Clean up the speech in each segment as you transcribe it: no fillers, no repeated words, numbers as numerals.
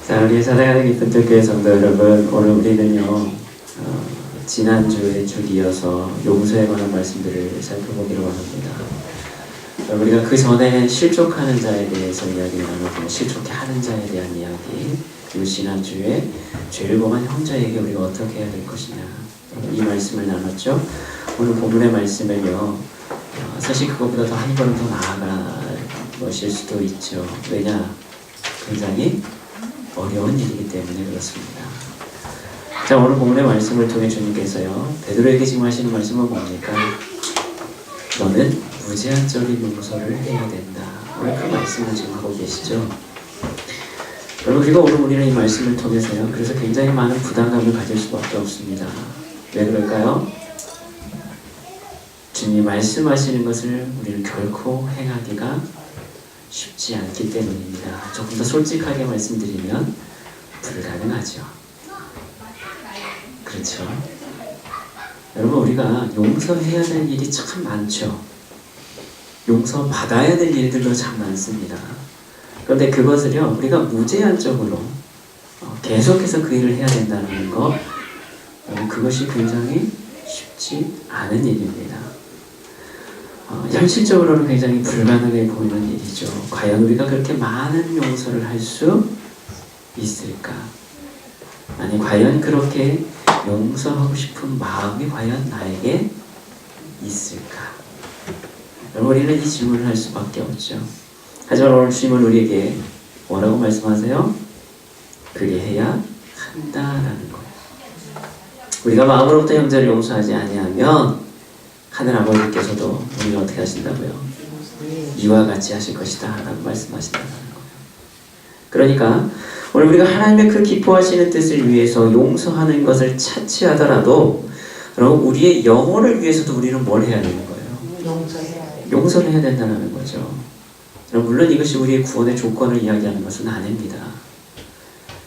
자, 우리 사랑하는 기쁜 교회 성도 여러분, 오늘 우리는요 지난주에 쭉 이어서 용서에 관한 말씀들을 살펴보기로 합니다. 우리가 그 전에 실족하는 자에 대해서 이야기를 나누고, 실족해 하는 자에 대한 이야기, 그리고 지난주에 죄를 범한 형제에게 우리가 어떻게 해야 될 것이냐, 이 말씀을 나눴죠. 오늘 본문의 말씀은요, 사실 그것보다 더 한 걸음 더 나아갈 것일 수도 있죠. 왜냐? 굉장히 어려운 일이기 때문에 그렇습니다. 자, 오늘 본문의 말씀을 통해 주님께서요, 베드로에게 지금 하시는 말씀은 뭡니까? 너는 무제한적인 용서를 해야 된다. 오늘 그 말씀을 지금 하고 계시죠. 여러분, 그리고 오늘 우리는 이 말씀을 통해서요, 그래서 굉장히 많은 부담감을 가질 수밖에 없습니다. 왜 그럴까요? 주님이 말씀하시는 것을 우리는 결코 행하기가 쉽지 않기 때문입니다. 조금 더 솔직하게 말씀드리면 불가능하죠. 그렇죠? 여러분, 우리가 용서해야 될 일이 참 많죠. 용서받아야 될 일들도 참 많습니다. 그런데 그것을요, 우리가 무제한적으로 계속해서 그 일을 해야 된다는 거, 그것이 굉장히 쉽지 않은 일입니다. 현실적으로는 굉장히 불가능해 보이는 일이죠. 과연 우리가 그렇게 많은 용서를 할 수 있을까? 아니, 과연 그렇게 용서하고 싶은 마음이 과연 나에게 있을까? 우리는 이 질문을 할 수밖에 없죠. 하지만 오늘 주님은 우리에게 뭐라고 말씀하세요? 그리해야 한다라는 거예요. 우리가 마음으로부터 형제를 용서하지 아니하면 하늘 아버지께서도 우리를 어떻게 하신다고요? 이와 같이 하실 것이다 라고 말씀하신다는 거예요. 그러니까 오늘 우리가 하나님의 그 기뻐하시는 뜻을 위해서 용서하는 것을 차치하더라도, 여러분, 우리의 영혼을 위해서도 우리는 뭘 해야 되는 거예요? 용서를 해야 된다는 거죠. 물론 이것이 우리의 구원의 조건을 이야기하는 것은 아닙니다.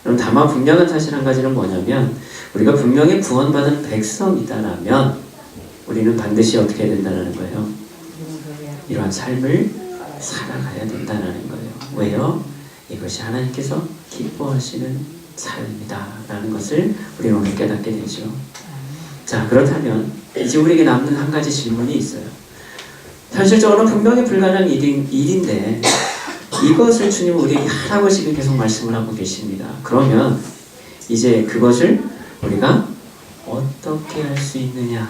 그럼 다만 분명한 사실 한 가지는 뭐냐면, 우리가 분명히 구원받은 백성이다라면 우리는 반드시 어떻게 해야 된다는 거예요? 이러한 삶을 살아가야 된다는 거예요. 왜요? 이것이 하나님께서 기뻐하시는 삶이다 라는 것을 우리는 오늘 깨닫게 되죠. 자, 그렇다면 이제 우리에게 남는 한 가지 질문이 있어요. 현실적으로는 분명히 불가능한 일인데 이것을 주님은 우리에게 하라고 지금 계속 말씀을 하고 계십니다. 그러면 이제 그것을 우리가 어떻게 할 수 있느냐,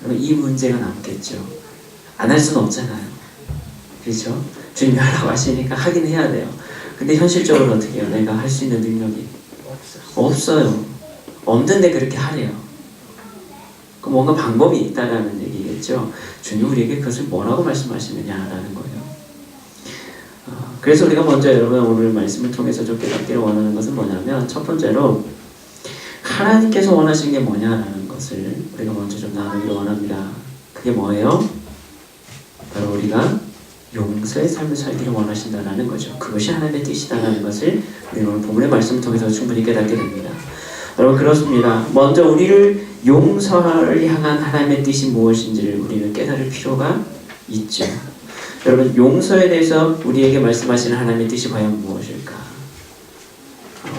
이 문제가 남겠죠. 안 할 수는 없잖아요. 그렇죠? 주님이 하라고 하시니까 하긴 해야 돼요. 근데 현실적으로 어떻게 해요? 내가 할 수 있는 능력이 없어요. 없는데 그렇게 하래요. 그럼 뭔가 방법이 있다라는 얘기겠죠. 주님 우리에게 그것을 뭐라고 말씀하시느냐라는 거예요. 그래서 우리가 먼저 여러분 오늘 말씀을 통해서 좀 깨닫기를 원하는 것은 뭐냐면, 첫 번째로 하나님께서 원하시는 게 뭐냐라는 것을 우리가 먼저 좀 나누기를 원합니다. 그게 뭐예요? 바로 우리가 용서의 삶을 살기를 원하신다는 거죠. 그것이 하나님의 뜻이다라는 것을 우리는 오늘 본문의 말씀을 통해서 충분히 깨닫게 됩니다. 여러분, 그렇습니다. 먼저 우리를 용서를 향한 하나님의 뜻이 무엇인지를 우리는 깨달을 필요가 있죠. 여러분, 용서에 대해서 우리에게 말씀하시는 하나님의 뜻이 과연 무엇일까?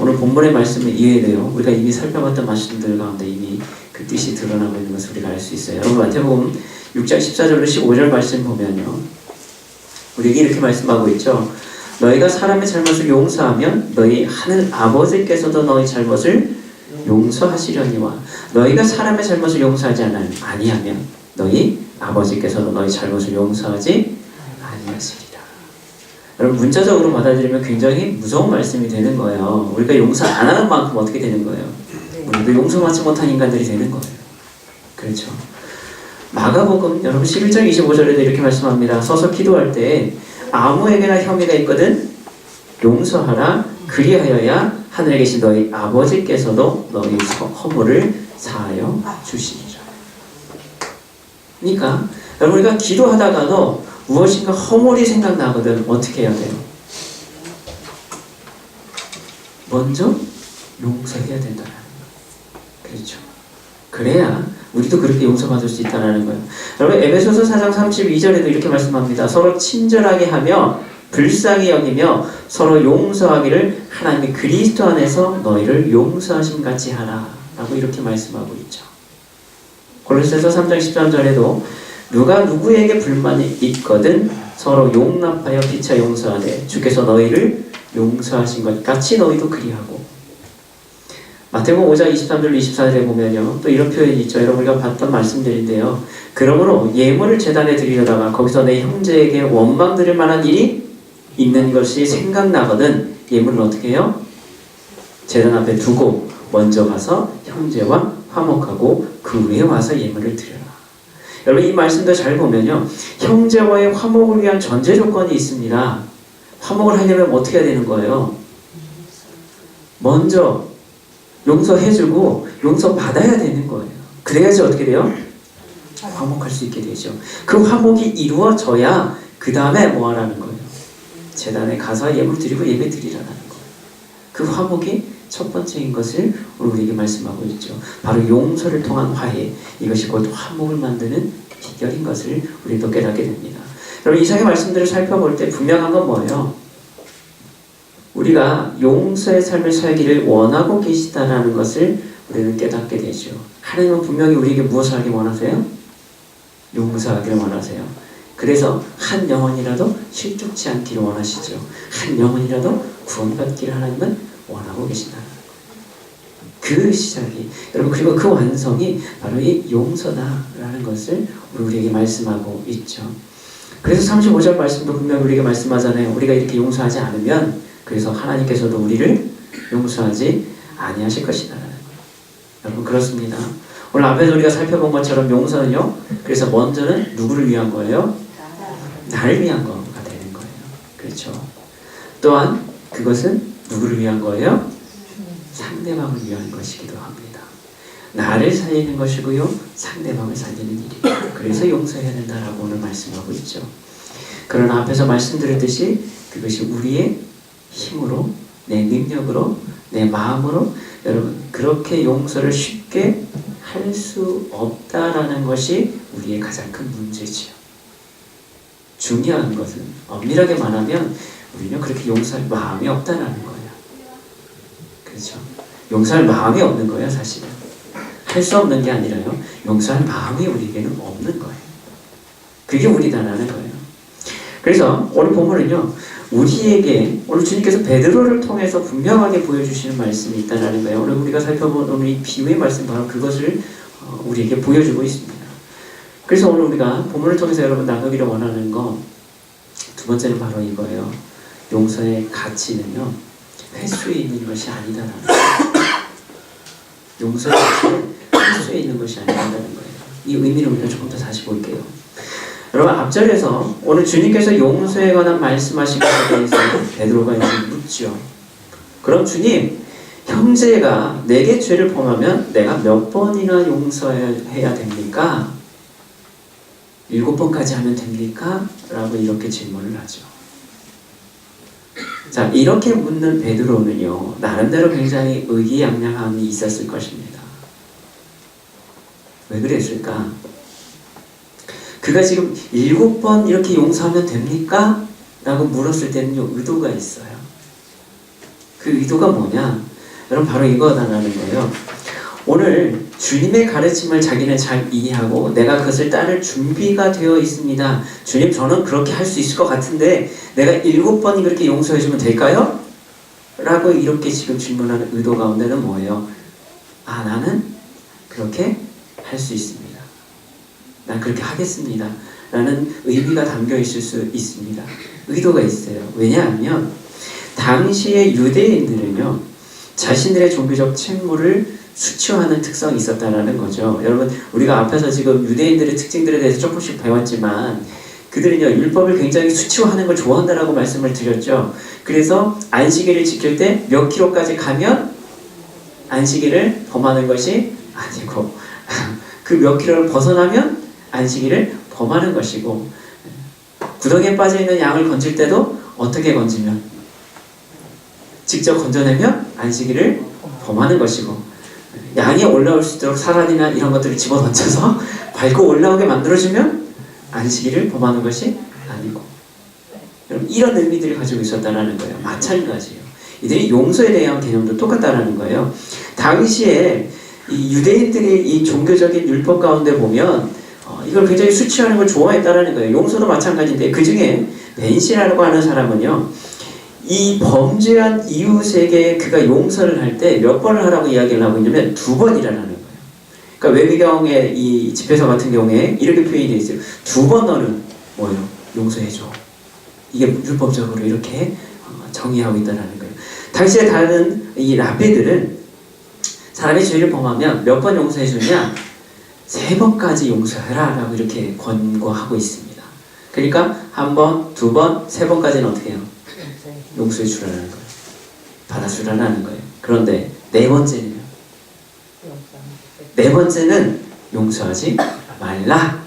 오늘 본문의 말씀을 이해해요. 우리가 이미 살펴봤던 말씀들 가운데 이미 그 뜻이 드러나고 있는 것을 우리가 알 수 있어요. 여러분, 마태복음 6장 14절로 15절 말씀 보면요, 우리에게 이렇게 말씀하고 있죠. 너희가 사람의 잘못을 용서하면 너희 하늘 아버지께서도 너희 잘못을 용서하시려니와, 너희가 사람의 잘못을 용서하지 아니하면 너희 아버지께서도 너희 잘못을 용서하지 아니하시리라. 여러분, 문자적으로 받아들이면 굉장히 무서운 말씀이 되는 거예요. 우리가 용서 안 하는 만큼 어떻게 되는 거예요? 우리도 용서받지 못한 인간들이 되는 거예요. 그렇죠? 마가복음 여러분 11장 25절에도 이렇게 말씀합니다. 서서 기도할 때 아무에게나 혐의가 있거든 용서하라. 그리하여야 하늘에 계신 너희 아버지께서도 너희 허물을 사하여 주시리라. 그러니까 여러분, 우리가 기도하다가도 무엇인가 허물이 생각나거든 어떻게 해야 돼요? 먼저 용서해야 된다는 거예요. 그렇죠? 그래야 우리도 그렇게 용서받을 수 있다는 거예요. 여러분, 에베소서 4장 32절에도 이렇게 말씀합니다. 서로 친절하게 하며 불쌍히 여기며 서로 용서하기를 하나님이 그리스도 안에서 너희를 용서하심 같이 하라 라고 이렇게 말씀하고 있죠. 골로새서 3장 13절에도 누가 누구에게 불만이 있거든 서로 용납하여 피차 용서하되 주께서 너희를 용서하신 것 같이 너희도 그리하고. 마태복음 5장 23절 24절에 보면요 또 이런 표현이 있죠. 여러분 우리가 봤던 말씀들인데요. 그러므로 예물을 제단에 드리려다가 거기서 내 형제에게 원망 드릴 만한 일이 있는 것이 생각나거든 예물을 어떻게 해요? 제단 앞에 두고 먼저 가서 형제와 화목하고 그 후에 와서 예물을 드려라. 여러분 이 말씀도 잘 보면요 형제와의 화목을 위한 전제 조건이 있습니다. 화목을 하려면 어떻게 해야 되는 거예요? 먼저 용서해주고 용서받아야 되는 거예요. 그래야지 어떻게 돼요? 화목할 수 있게 되죠. 그 화목이 이루어져야 그 다음에 뭐 하라는 거예요? 제단에 가서 예물 드리고 예배 드리라는 거예요. 그 화목이 첫 번째인 것을 오늘 우리에게 말씀하고 있죠. 바로 용서를 통한 화해, 이것이 곧 화목을 만드는 비결인 것을 우리도 깨닫게 됩니다. 여러분 이상의 말씀들을 살펴볼 때 분명한 건 뭐예요? 우리가 용서의 삶을 살기를 원하고 계시다라는 것을 우리는 깨닫게 되죠. 하나님은 분명히 우리에게 무엇을 하기 원하세요? 용서하기를 원하세요. 그래서 한 영혼이라도 실족치 않기를 원하시죠. 한 영혼이라도 구원받기를 하나님은 원하고 계신다는 거예요. 그 시작이 여러분 그리고 그 완성이 바로 이 용서다라는 것을 우리에게 말씀하고 있죠. 그래서 35절 말씀도 분명히 우리에게 말씀하잖아요. 우리가 이렇게 용서하지 않으면 그래서 하나님께서도 우리를 용서하지 아니하실 것이다라는 거예요. 여러분 그렇습니다. 오늘 앞에서 우리가 살펴본 것처럼 용서는요. 그래서 먼저는 누구를 위한 거예요? 나를 위한 거가 되는 거예요. 그렇죠. 또한 그것은 누구를 위한 거예요? 상대방을 위한 것이기도 합니다. 나를 살리는 것이고요. 상대방을 살리는 일이에요. 그래서 용서해야 된다라고 오늘 말씀하고 있죠. 그러나 앞에서 말씀드렸듯이 그것이 우리의 힘으로, 내 능력으로, 내 마음으로 여러분 그렇게 용서를 쉽게 할 수 없다라는 것이 우리의 가장 큰 문제지요. 중요한 것은 엄밀하게 말하면 우리는 그렇게 용서할 마음이 없다라는 거예요. 그렇죠? 용서할 마음이 없는 거예요, 사실은. 할 수 없는 게 아니라요. 용서할 마음이 우리에게는 없는 거예요. 그게 우리다라는 거예요. 그래서 오늘 본문은요. 우리에게 오늘 주님께서 베드로를 통해서 분명하게 보여주시는 말씀이 있다는 거예요. 오늘 우리가 살펴본 오늘 이 비유의 말씀 바로 그것을 우리에게 보여주고 있습니다. 그래서 오늘 우리가 본문을 통해서 여러분 나누기를 원하는 거 두 번째는 바로 이거예요. 용서의 가치는요. 횟수에 있는 것이 아니다라는 거예요. 용서의 가치는 횟수에 있는 것이 아니다라는 거예요. 이 의미를 우리가 조금 더 다시 볼게요. 여러분 앞절에서 오늘 주님께서 용서에 관한 말씀하신 것에 대해서 베드로가 이제 묻죠. 그럼 주님, 형제가 내게 죄를 범하면 내가 몇 번이나 용서해야 됩니까? 7번까지 하면 됩니까? 라고 이렇게 질문을 하죠. 자, 이렇게 묻는 베드로는요, 나름대로 굉장히 의기양양함이 있었을 것입니다. 왜 그랬을까? 그가 지금 7번 이렇게 용서하면 됩니까? 라고 물었을 때는요, 의도가 있어요. 그 의도가 뭐냐? 여러분, 바로 이거다라는 거예요. 오늘 주님의 가르침을 자기는 잘 이해하고 내가 그것을 따를 준비가 되어 있습니다. 주님, 저는 그렇게 할 수 있을 것 같은데 내가 7번이 그렇게 용서해주면 될까요? 라고 이렇게 지금 질문하는 의도 가운데는 뭐예요? 아, 나는 그렇게 할 수 있습니다. 난 그렇게 하겠습니다. 라는 의미가 담겨 있을 수 있습니다. 의도가 있어요. 왜냐하면 당시의 유대인들은요, 자신들의 종교적 책무를 수치화하는 특성이 있었다는 거죠. 여러분, 우리가 앞에서 지금 유대인들의 특징들에 대해서 조금씩 배웠지만 그들은요, 율법을 굉장히 수치화하는 걸 좋아한다라고 말씀을 드렸죠. 그래서 안식일을 지킬 때 몇 킬로까지 가면 안식일을 범하는 것이 아니고 그 몇 킬로를 벗어나면 안식일을 범하는 것이고, 구덩이에 빠져있는 양을 건질 때도 어떻게 건지면 직접 건져내면 안식일을 범하는 것이고, 양이 올라올 수 있도록 사란이나 이런 것들을 집어던져서 밟고 올라오게 만들어주면 안식일을 범하는 것이 아니고, 여러분 이런 의미들을 가지고 있었다는 거예요. 마찬가지예요. 이들이 용서에 대한 개념도 똑같다는 거예요. 당시에 이 유대인들이 이 종교적인 율법 가운데 보면 이걸 굉장히 수치하는 걸 좋아했다는 거예요. 용서도 마찬가지인데 그 중에 벤시라고 하는 사람은요, 이 범죄한 이웃에게 그가 용서를 할 때 몇 번을 하라고 이야기를 하고 있냐면 2번이라는 거예요. 그러니까 외교경의 이 집회서 같은 경우에 이렇게 표현이 되어 있어요. 2번 너는 뭐예요? 용서해줘. 이게 율법적으로 이렇게 정의하고 있다는 거예요. 당시에 다른 이 랍비들은 사람이 죄를 범하면 몇 번 용서해주냐? 3번까지 용서해라 라고 이렇게 권고하고 있습니다. 그러니까 1번, 2번, 3번까지는 어떻게 해요? 용서해 주라는 거예요. 받아주라는 거예요. 그런데 4번째는요? 4번째는 용서하지 말라.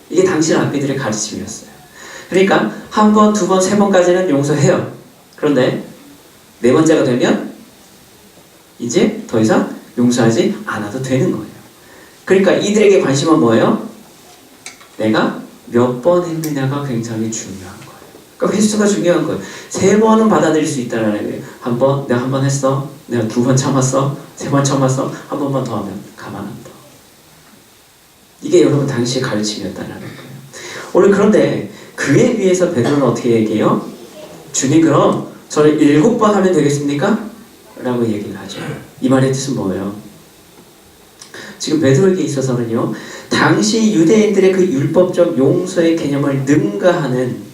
이게 당시 랍비들의 가르침이었어요. 그러니까 1번, 2번, 3번까지는 용서해요. 그런데 4번째가 되면 이제 더 이상 용서하지 않아도 되는 거예요. 그러니까 이들에게 관심은 뭐예요? 내가 몇 번 했느냐가 굉장히 중요한 거예요. 그러니까 횟수가 중요한 거예요. 3번은 받아들일 수 있다는 거예요. 내가 한 번 했어. 내가 2번 참았어. 3번 참았어. 한 번만 더 하면 가만한다. 이게 여러분 당시의 가르침이었다는 거예요. 오늘 그런데 그에 비해서 베드로는 어떻게 얘기해요? 주님 그럼 저를 7번 하면 되겠습니까? 라고 얘기를 하죠. 이 말의 뜻은 뭐예요? 지금 베드로에게 있어서는요, 당시 유대인들의 그 율법적 용서의 개념을 능가하는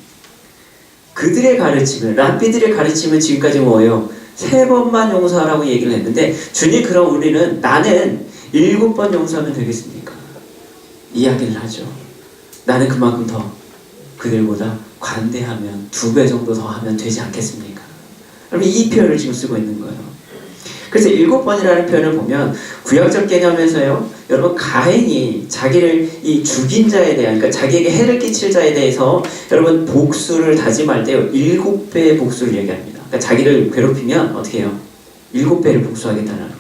그들의 가르침을, 랍비들의 가르침은 지금까지 뭐예요? 3번만 용서하라고 얘기를 했는데, 주님 그럼 우리는 나는 7번 용서하면 되겠습니까? 이야기를 하죠. 나는 그만큼 더 그들보다 관대하면 2배 정도 더 하면 되지 않겠습니까? 여러분 이 표현을 지금 쓰고 있는 거예요. 그래서 7번이라는 표현을 보면 구약적 개념에서요, 여러분 가인이 자기를 이 죽인 자에 대한, 그러니까 자기에게 해를 끼칠 자에 대해서 여러분 복수를 다짐할 때요 7배의 복수를 얘기합니다. 그러니까 자기를 괴롭히면 어떻게 해요? 7배를 복수하겠다는 거예요.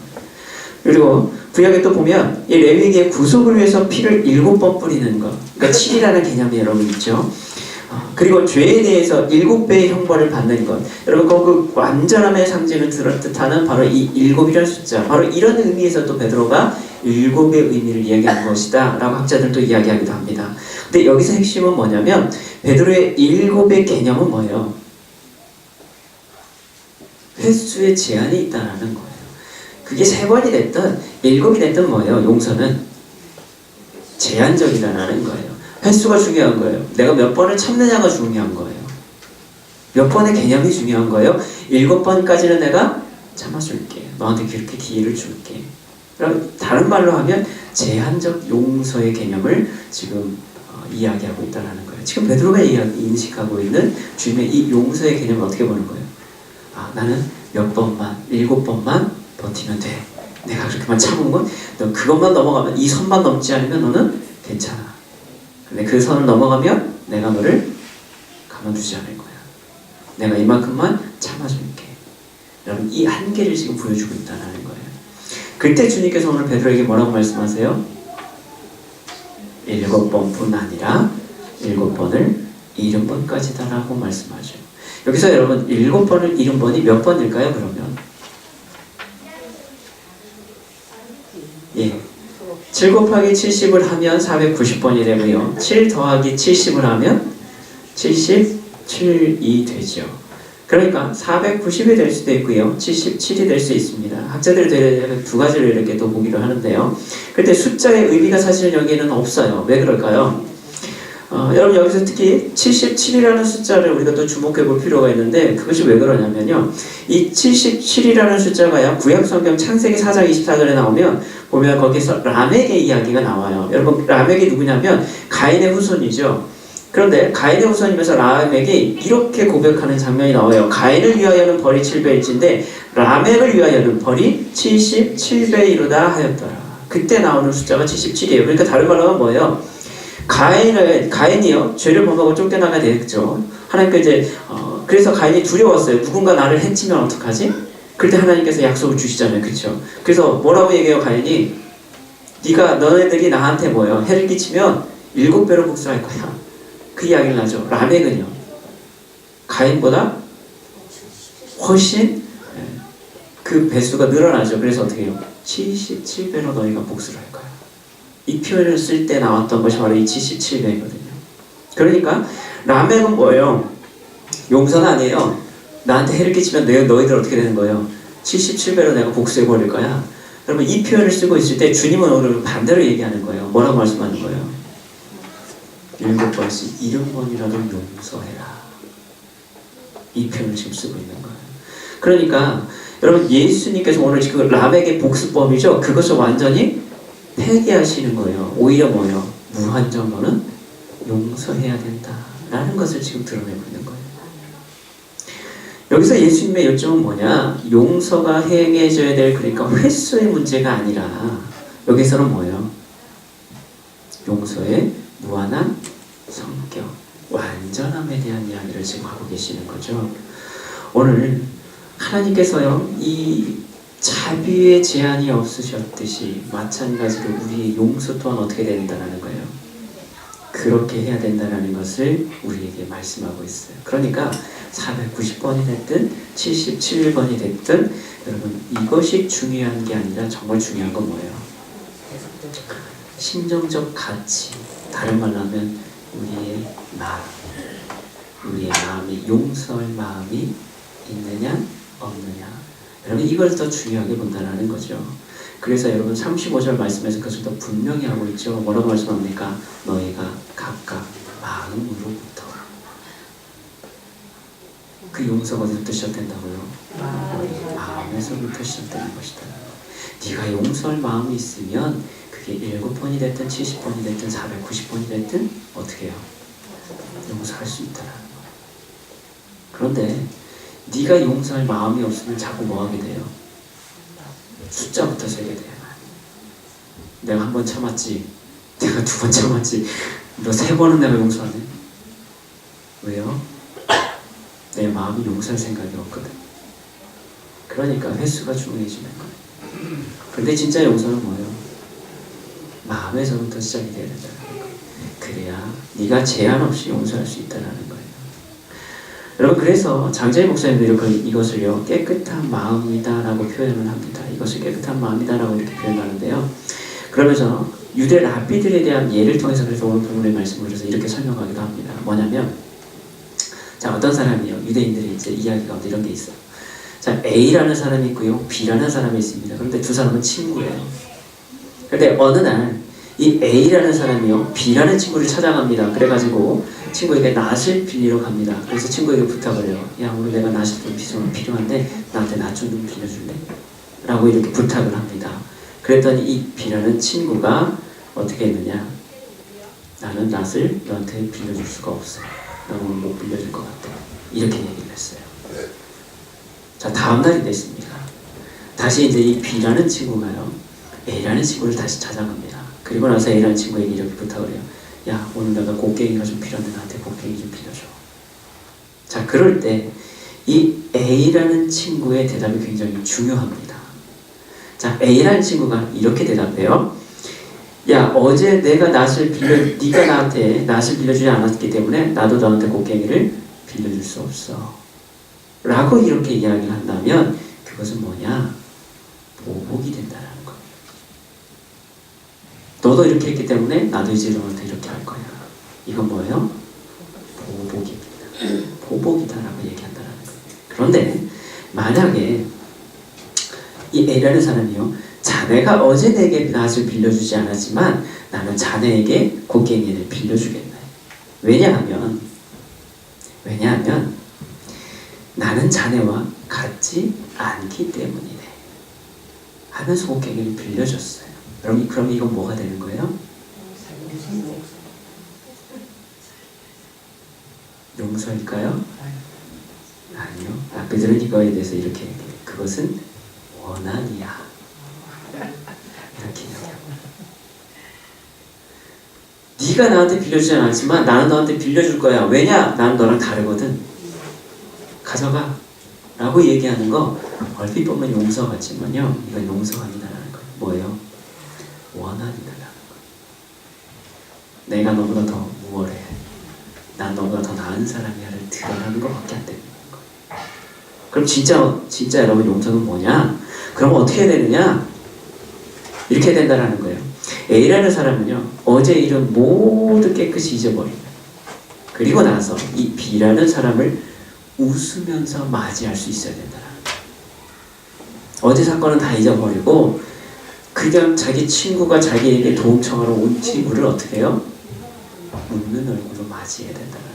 그리고 구약에 또 보면 이 레위기의 구속을 위해서 피를 7번 뿌리는 것, 그러니까 7이라는 개념이 여러분 있죠. 그리고 죄에 대해서 7배의 형벌을 받는 것. 여러분 그 완전함의 상징을 뜻하는 바로 이 7이라는 숫자, 바로 이런 의미에서 또 베드로가 7의 의미를 이야기하는 것이다 라고 학자들도 이야기하기도 합니다. 근데 여기서 핵심은 뭐냐면 베드로의 7의 개념은 뭐예요? 횟수의 제한이 있다는 거예요. 그게 3번이 됐든 7이 됐든 뭐예요? 용서는 제한적이라는 거예요. 횟수가 중요한 거예요. 내가 몇 번을 참느냐가 중요한 거예요. 몇 번의 개념이 중요한 거예요. 7번까지는 내가 참아줄게. 너한테 그렇게 기회를 줄게. 그럼 다른 말로 하면 제한적 용서의 개념을 지금 이야기하고 있다는 거예요. 지금 베드로가 인식하고 있는 주님의 이 용서의 개념을 어떻게 보는 거예요? 나는 몇 번만, 7번만 버티면 돼. 내가 그렇게만 참으면 너 그것만 넘어가면, 이 선만 넘지 않으면 너는 괜찮아. 근데 그 선을 넘어가면 내가 너를 가만두지 않을 거야. 내가 이만큼만 참아줄게. 여러분 이 한계를 지금 보여주고 있다는 거예요. 그때 주님께서 오늘 베드로에게 뭐라고 말씀하세요? 7번뿐 아니라 7번을 70번까지다 라고 말씀하죠. 여기서 여러분 7번을 70번이 몇 번일까요? 그러면 7 곱하기 70을 하면 490번이 되고요. 7 더하기 70을 하면 77이 되죠. 그러니까 490이 될 수도 있고요. 77이 될 수 있습니다. 학자들이 두 가지를 이렇게 또 보기로 하는데요. 그런데 숫자의 의미가 사실은 여기에는 없어요. 왜 그럴까요? 여러분 여기서 특히 77이라는 숫자를 우리가 또 주목해 볼 필요가 있는데, 그것이 왜 그러냐면요, 이 77이라는 숫자가요 구약성경 창세기 4장 24절에 나오면 보면 거기서 라멕의 이야기가 나와요. 여러분 라멕이 누구냐면 가인의 후손이죠. 그런데 가인의 후손이면서 라멕이 이렇게 고백하는 장면이 나와요. 가인을 위하여는 벌이 7배일진데 라멕을 위하여는 벌이 77배이로다 하였더라. 그때 나오는 숫자가 77이에요. 그러니까 다른 말로 하면 뭐예요? 가인이요 죄를 범하고 쫓겨나가야 되겠죠. 하나님께 그래서 가인이 두려웠어요. 누군가 나를 해치면 어떡하지? 그때 하나님께서 약속을 주시잖아요, 그렇죠? 그래서 뭐라고 얘기해요, 가인이? 너네들이 나한테 뭐예요? 해를 끼치면 7배로 복수할 거야. 그 이야기를 하죠. 라멕은요, 가인보다 훨씬 그 배수가 늘어나죠. 그래서 어떻게 해요? 77배로 너희가 복수를 할 거야. 이 표현을 쓸 때 나왔던 것이 바로 이 77배거든요. 그러니까 라멕은 뭐예요? 용서는 아니에요. 나한테 해를 끼치면 너희들 어떻게 되는 거예요? 77배로 내가 복수해 버릴 거야. 그러면 이 표현을 쓰고 있을 때 주님은 오늘 반대로 얘기하는 거예요. 뭐라고 말씀하는 거예요? 7번씩 70번이라도 용서해라. 이 표현을 지금 쓰고 있는 거예요. 그러니까 여러분 예수님께서 오늘 지금 라멕의 복수법이죠. 그것을 완전히 폐기하시는 거예요. 오히려 뭐예요? 무한정 너는 용서해야 된다라는 것을 지금 드러내고 있는 거예요. 여기서 예수님의 요점은 뭐냐? 용서가 행해져야 될 그러니까 횟수의 문제가 아니라 여기서는 뭐예요? 용서의 무한한 성격, 완전함에 대한 이야기를 지금 하고 계시는 거죠. 오늘 하나님께서요, 이 자비의 제한이 없으셨듯이 마찬가지로 우리의 용서 또한 어떻게 된다는 거예요. 그렇게 해야 된다는 것을 우리에게 말씀하고 있어요. 그러니까 490번이 됐든 77번이 됐든 여러분 이것이 중요한 게 아니라 정말 중요한 건 뭐예요? 심정적 가치, 다른 말로 하면 우리의 마음이 용서할 마음이 있느냐 없느냐. 여러분 이걸 더 중요하게 본다는 거죠. 그래서 여러분 35절 말씀에서 그것을 더 분명히 하고 있죠. 뭐라고 말씀합니까? 너희가 각각 마음으로부터. 그 용서가 어디부터 시작된다고요? 마음에서부터 시작되는 것이다. 네가 용서할 마음이 있으면 그게 7번이 됐든 70번이 됐든 490번이 됐든 어떻게 해요? 용서할 수 있다라는 거예요. 그런데 네가 용서할 마음이 없으면 자꾸 뭐 하게 돼요? 숫자부터 세게 돼요. 내가 한 번 참았지, 내가 2번 참았지, 너 3번은 내가 용서하네. 왜요? 내 마음이 용서할 생각이 없거든. 그러니까 횟수가 중요해지는 거예요. 근데 진짜 용서는 뭐예요? 마음에서부터 시작이 돼야 된다는 거예요. 그래야 네가 제한 없이 용서할 수 있다는 거예요. 여러분 그래서 장자희 목사님도 이것을요 깨끗한 마음이다라고 표현을 합니다. 이것을 깨끗한 마음이다라고 이렇게 표현하는데요. 그러면서 유대 랍비들에 대한 예를 통해서 그래서 오늘 본문의 말씀을 그래서 이렇게 설명하기도 합니다. 뭐냐면 자 어떤 사람이요 유대인들이 이제 이야기 가운데 이런 게 있어요. 자 A라는 사람이 있고요 B라는 사람이 있습니다. 그런데 두 사람은 친구예요. 그런데 어느 날 이 A라는 사람이요 B라는 친구를 찾아갑니다. 그래가지고 친구에게 낫을 빌리러 갑니다. 그래서 친구에게 부탁을 해요. 야 오늘 내가 낫이 좀 필요한데 나한테 낫 좀 빌려줄래? 라고 이렇게 부탁을 합니다. 그랬더니 이 B라는 친구가 어떻게 했느냐? 나는 낫을 너한테 빌려줄 수가 없어. 나 오늘 못 빌려줄 것 같아. 이렇게 얘기를 했어요. 자 다음날이 됐습니다. 다시 이제 이 B라는 친구가요 A라는 친구를 다시 찾아갑니다. 그리고 나서 A라는 친구에게 이렇게 부탁을 해요. 야 오늘 내가 곡괭이가 좀 필요한데 나한테 곡괭이 좀 빌려줘. 자 그럴 때 이 A라는 친구의 대답이 굉장히 중요합니다. 자 A라는 친구가 이렇게 대답해요. 야 어제 네가 나한테 낫을 빌려주지 않았기 때문에 나도 너한테 곡괭이를 빌려줄 수 없어 라고 이렇게 이야기를 한다면 그것은 뭐냐? 보복이 된다는 거예요. 너도 이렇게 했기 때문에 나도 이제 너한테 이렇게 할 거야. 이건 뭐예요? 보복입니다. 보복이다라고 얘기한다는 거예요. 그런데 만약에 이 A라는 사람이요 자네가 어제 내게 낫을 빌려주지 않았지만 나는 자네에게 곡괭이를 빌려주겠네. 왜냐하면 나는 자네와 같지 않기 때문이네 하면서 곡괭이를 빌려줬어요. 그럼 이건 뭐가 되는 거예요? 용서일까요? 아니요. 랍비들은 이거에 대해서 이렇게 얘기해요. 그것은 원한이야. 이렇게 얘기합니다. 네가 나한테 빌려주지 않았지만 나는 너한테 빌려줄 거야. 왜냐? 나는 너랑 다르거든. 가져가. 라고 얘기하는 거 얼핏 보면 용서 같지만요. 이건 용서가 아니다라는 거예요. 뭐예요? 원한이다라는 거예요. 내가 너보다 더 우월해. 난 너보다 더 나은 사람이야를 드러나는 것밖에 안 되는 거예요. 그럼 진짜 여러분 용서는 뭐냐? 그럼 어떻게 해야 되느냐? 이렇게 된다라는 거예요. A라는 사람은요, 어제 일은 모두 깨끗이 잊어버립니다. 그리고 나서 이 B라는 사람을 웃으면서 맞이할 수 있어야 된다라는 거예요. 어제 사건은 다 잊어버리고 그냥 자기 친구가 자기에게 도움 청하러 온 친구를 어떻게 해요? 웃는 얼굴로 맞이해야 된다는 거예요.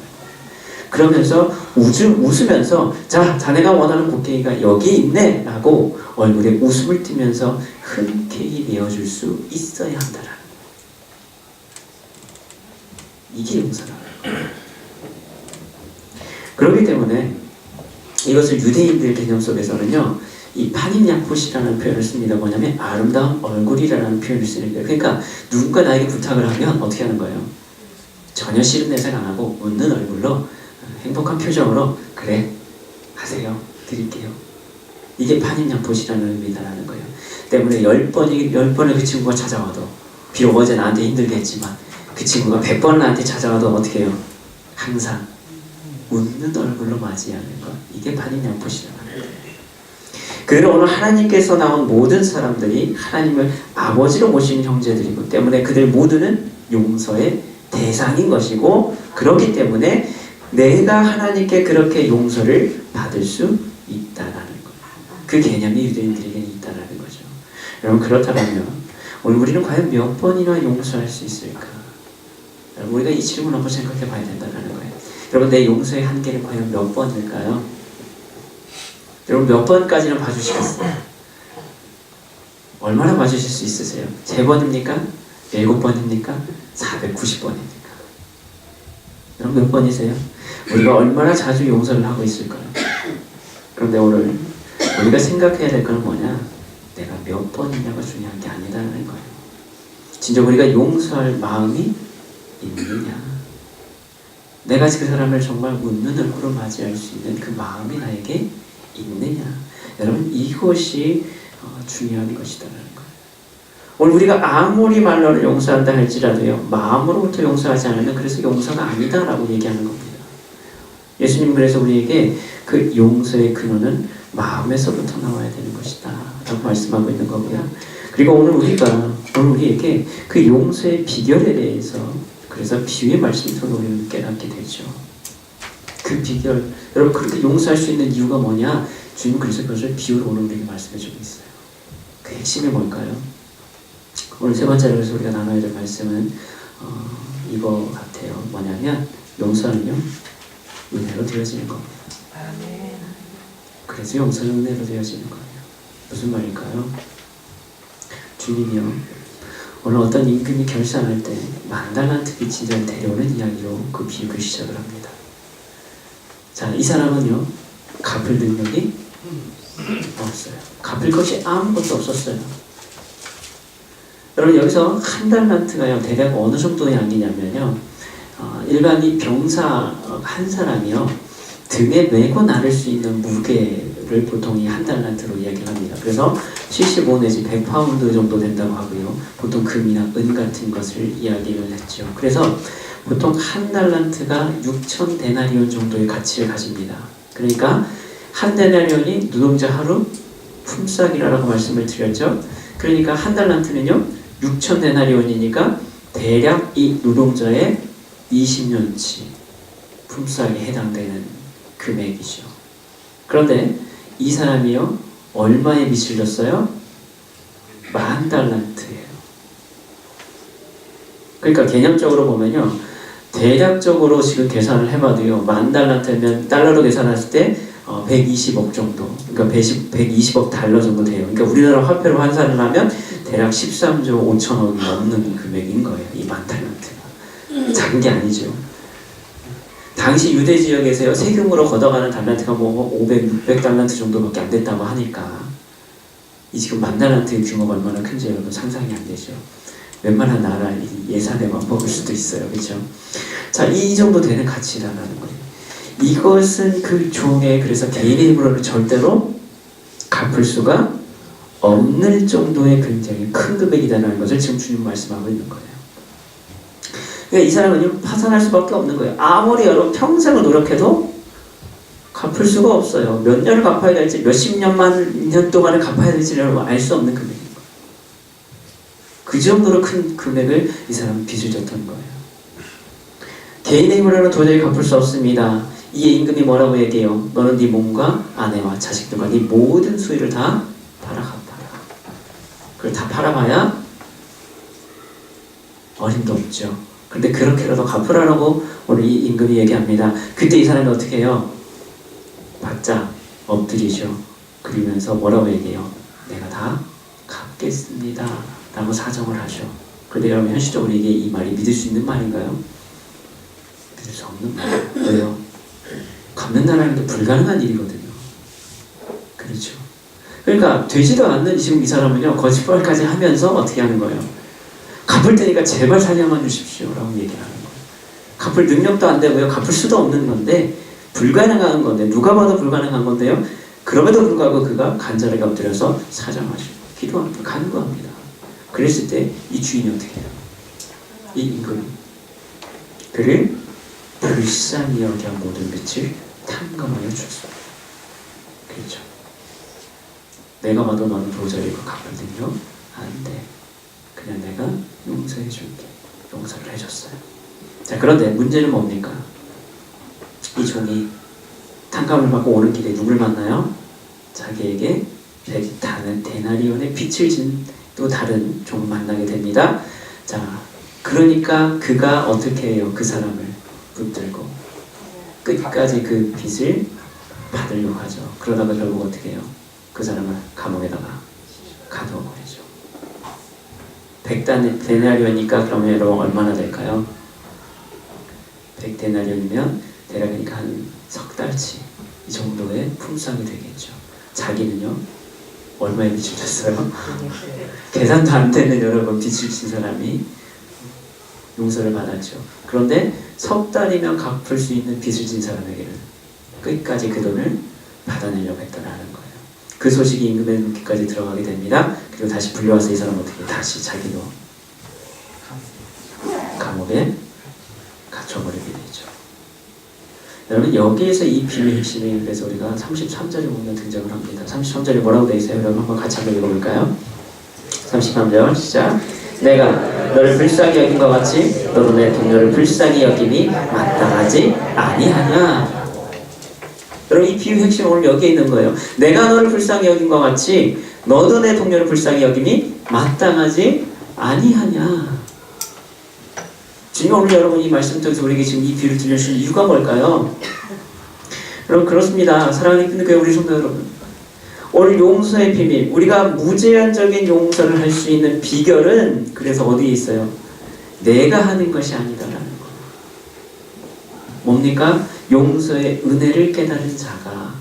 그러면서 웃으면서 자, 자네가 원하는 곡괭이가 여기 있네 라고 얼굴에 웃음을 띠면서 흔쾌히 내어줄 수 있어야 한다는 거예요. 이게 용서라는 거예요. 그렇기 때문에 이것을 유대인들 개념 속에서는요, 이 파님야풋이라는 표현을 씁니다. 뭐냐면 아름다운 얼굴이라는 표현을 쓰는 거예요. 그러니까 누군가 나에게 부탁을 하면 어떻게 하는 거예요? 전혀 싫은 내색 안 하고 웃는 얼굴로 행복한 표정으로 그래 하세요. 드릴게요. 이게 파님야풋이라는 의미다라는 거예요. 때문에 10번을 그 친구가 찾아와도 비록 어제 나한테 힘들게 했지만 그 친구가 100번 나한테 찾아와도 어떻게 해요? 항상 웃는 얼굴로 맞이하는 것. 이게 파님야풋이라는 거예요. 그리고 오늘 하나님께서 나온 모든 사람들이 하나님을 아버지로 모시는 형제들이고 때문에 그들 모두는 용서의 대상인 것이고 그렇기 때문에 내가 하나님께 그렇게 용서를 받을 수 있다라는 거예요. 그 개념이 유대인들에게는 있다라는 거죠. 여러분 그렇다면 오늘 우리는 과연 몇 번이나 용서할 수 있을까? 여러분 우리가 이 질문을 한번 생각해 봐야 된다는 거예요. 여러분 내 용서의 한계는 과연 몇 번일까요? 여러분 몇 번까지는 봐주시겠어요? 얼마나 봐주실 수 있으세요? 3번입니까? 7번입니까? 490번입니까? 여러분 몇 번이세요? 우리가 얼마나 자주 용서를 하고 있을까요? 그런데 오늘 우리가 생각해야 될 건 뭐냐? 내가 몇 번이냐가 중요한 게 아니다라는 거예요. 진짜 우리가 용서할 마음이 있느냐? 내가 그 사람을 정말 웃는 얼굴로 맞이할 수 있는 그 마음이 나에게 있느냐? 여러분 이것이 중요한 것이다라는 거예요. 오늘 우리가 아무리 말로는 용서한다 할지라도요 마음으로부터 용서하지 않으면 그래서 용서가 아니다라고 얘기하는 겁니다. 예수님 그래서 우리에게 그 용서의 근원은 마음에서부터 나와야 되는 것이다 라고 말씀하고 있는 거고요. 그리고 오늘 우리에게 그 용서의 비결에 대해서 그래서 비유의 말씀 통해 우리는 깨닫게 되죠. 그 비결, 여러분 그렇게 용서할 수 있는 이유가 뭐냐? 주님은 그래서 그것을 비유로 오늘 우리에게 말씀해주고 있어요. 그 핵심이 뭘까요? 오늘 세 번째로 그래서 우리가 나눠야 될 말씀은 이거 같아요. 뭐냐면 용서는요 은혜로 되어지는 겁니다. 그래서 용서는 은혜로 되어지는 거예요. 무슨 말일까요? 주님이요 오늘 어떤 임금이 결산할 때 10,000달란트 빚진 자를 데려오는 이야기로 그 비유를 시작을 합니다. 자, 이 사람은요 갚을 능력이 없어요. 갚을 것이 아무것도 없었어요. 여러분 여기서 1달란트가요 대략 어느 정도의 양이냐면요 일반 이 병사 한 사람이요 등에 메고 나를 수 있는 무게를 보통 이 1달란트로 이야기를 합니다. 그래서 75 내지 100파운드 정도 된다고 하고요. 보통 금이나 은 같은 것을 이야기를 했죠. 그래서 보통 1달란트가 6,000데나리온 정도의 가치를 가집니다. 그러니까 1데나리온이 노동자 하루 품삯이라고 말씀을 드렸죠. 그러니까 1달란트는요 6,000데나리온이니까 대략 이 노동자의 20년치 품삯에 해당되는 금액이죠. 그런데 이 사람이요 얼마에 빚을 졌어요? 10,000달란트예요. 그러니까 개념적으로 보면요 대략적으로 지금 계산을 해봐도요 10,000달란트면 달러로 계산했을 때 120억 정도, 그러니까 120억 달러 정도 돼요. 그러니까 우리나라 화폐로 환산을 하면 대략 13조 5천억이 넘는 금액인 거예요. 이 10,000달란트가 작은 게 아니죠. 당시 유대 지역에서요 세금으로 걷어가는 달란트가 뭐 500, 600달란트 정도밖에 안 됐다고 하니까 이 지금 10,000달란트의 규모가 얼마나 큰지 여러분 상상이 안 되죠. 웬만한 나라 예산에만 먹을 수도 있어요. 그렇죠? 자, 이 정도 되는 가치라는 거예요. 이것은 그 종의 그래서 개인의 힘으로는 절대로 갚을 수가 없는 정도의 굉장히 큰 금액이라는 것을 지금 주님 말씀하고 있는 거예요. 그러니까 이 사람은요, 파산할 수밖에 없는 거예요. 아무리 여러분 평생을 노력해도 갚을 수가 없어요. 몇 년을 갚아야 될지, 몇십 년만 년 동안을 갚아야 될지 여러분 알 수 없는 금액인 거예요. 그 정도로 큰 금액을 이 사람은 빚을 졌던 거예요. 개인의 힘으로는 도저히 갚을 수 없습니다. 이에 임금이 뭐라고 얘기해요? 너는 네 몸과 아내와 자식들과 네 모든 수의를 다 팔아가라. 그걸 다 팔아봐야 어림도 없죠. 근데 그렇게라도 갚으라고 오늘 이 임금이 얘기합니다. 그때 이 사람이 어떻게 해요? 바짝 엎드리죠. 그러면서 뭐라고 얘기해요? 내가 다 갚겠습니다 라고 사정을 하죠. 그런데 여러분 현실적으로 이게 이 말이 믿을 수 있는 말인가요? 믿을 수 없는 말이에요. 왜요? 갚는다는 게 불가능한 일이거든요. 그렇죠. 그러니까 되지도 않는 지금 이 사람은요, 거짓말까지 하면서 어떻게 하는 거예요? 갚을 테니까 제발 살려만 주십시오 라고 얘기를 하는 거예요. 갚을 능력도 안 되고요, 갚을 수도 없는 건데, 불가능한 건데, 누가 봐도 불가능한 건데요, 그럼에도 불구하고 그가 간절하게 엎드려서 사정하시고 기도합니다. 간구합니다. 그랬을 때 이 주인이 어떻게 해요? 이 임금이 그를 불쌍히 여겨 모든 빛을 탕감하여 줬습니다. 그렇죠. 내가 봐도 너는 도저히 이거 갚을 능력 안 돼. 그냥 내가 용서해 줄게. 용서를 해줬어요. 자, 그런데 문제는 뭡니까? 이 종이 탕감을 받고 오는 길에 누굴 만나요? 자기에게 데나리온의 빛을 진 또 다른 종을 만나게 됩니다. 자, 그러니까 그가 어떻게 해요? 그 사람을 붙들고 끝까지 그 빚을 받으려고 하죠. 그러다가 결국 어떻게 해요? 그 사람을 감옥에다가 가두어 버리죠. 100데나리온이니까 그러면 여러분 얼마나 될까요? 100데나리온이면 대략 그러니까 한 석 달치 이 정도의 품삯이 되겠죠. 자기는요, 얼마에 빚을 졌어요? 계산도 안 되는 여러분 빚을 진 사람이 용서를 받았죠. 그런데 석 달이면 갚을 수 있는 빚을 진 사람에게는 끝까지 그 돈을 받아내려고 했다라는 거예요. 그 소식이 임금의 눈길까지 들어가게 됩니다. 그리고 다시 불려와서 이 사람은 어떻게 다시 자기도 감옥에 갇혀버리게 되죠. 여러분 여기에서 이 비유의 핵심이 그래서 우리가 33절에 보면 등장을 합니다. 33절에 뭐라고 되어 있어요? 여러분 한번 같이 한번 읽어볼까요? 33절 시작. 내가 너를 불쌍히 여긴 것 같이 너도 내 동료를 불쌍히 여김이 마땅하지 아니하냐. 여러분 이 비유의 핵심은 오늘 여기에 있는 거예요. 내가 너를 불쌍히 여긴 것 같이 너도 내 동료를 불쌍히 여김이 마땅하지 아니하냐. 주님 오늘 여러분 이 말씀 통해서 우리에게 지금 이 비유를 들려주신 이유가 뭘까요? 여러분 그렇습니다. 사랑하는 교회 우리 성도 여러분, 오늘 용서의 비밀, 우리가 무제한적인 용서를 할 수 있는 비결은 그래서 어디에 있어요? 내가 하는 것이 아니다라는 거. 뭡니까? 용서의 은혜를 깨달은 자가,